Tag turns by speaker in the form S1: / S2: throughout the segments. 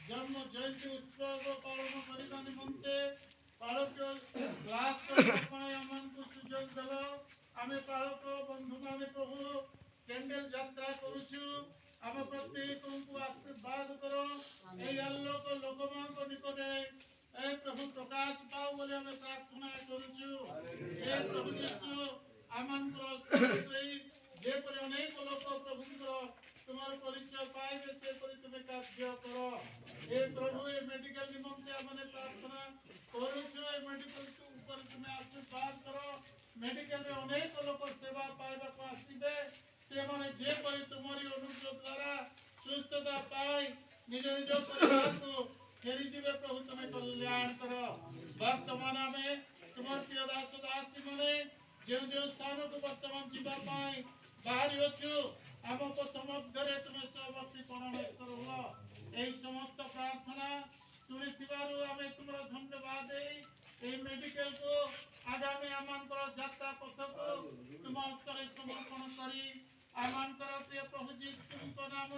S1: जन्म जयंती उत्सव पालन करने निमंते पालक लाख सुजोग दल आम पालक बंधु मान प्रभु कैंडल यात्रा करुचु आम प्रत्येक को आशीर्वाद करो ए आलोक लोक मान निकटे ए प्रभु प्रकाश पाओ बोले आम प्रार्थना करुचु ए प्रभु यीशु आमंत्र जेपरि अनेक लोक प्रभु तुम्हार परिचय पाइबे से तुम्हें कार्य कर ए प्रभु ए मेडिकल निमंते आमने प्रार्थना करुछु ए मेडिकल ऊपर तुम्हें आशीर्वाद करो मेडिकल रे अनेक लोक सेवा पाइबा को आसीबे से माने जेपरि तुम्हारी अनुग्रह द्वारा सुस्थता पाई निज निज परिवार को फेरी जीवे प्रभु तुम्हें कल्याण करो वर्तमान में तुम्हार प्रिय दास दासी माने जो स्थान को वर्तमान जीवा पाई बाहरी अछु आम प्रथम घरे तुम्हें सहवर्ती परमेश्वर हो यही समस्त प्रार्थना शुणी आम तुम धन्यवाद ए मेडिकल को आगामी आम यात्रा पथ को तुम हस्तर समर्पण कर आम प्रिय प्रभु जीशु नाम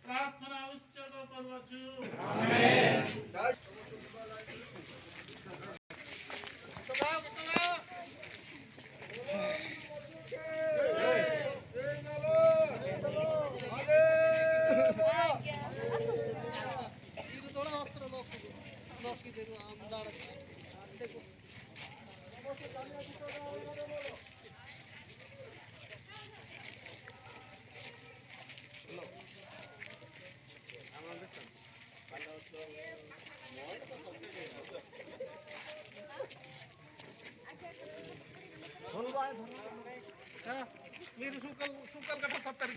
S1: प्रार्थना उत्सर्ग करुछु। మీరు సూకల్ కట్ట 70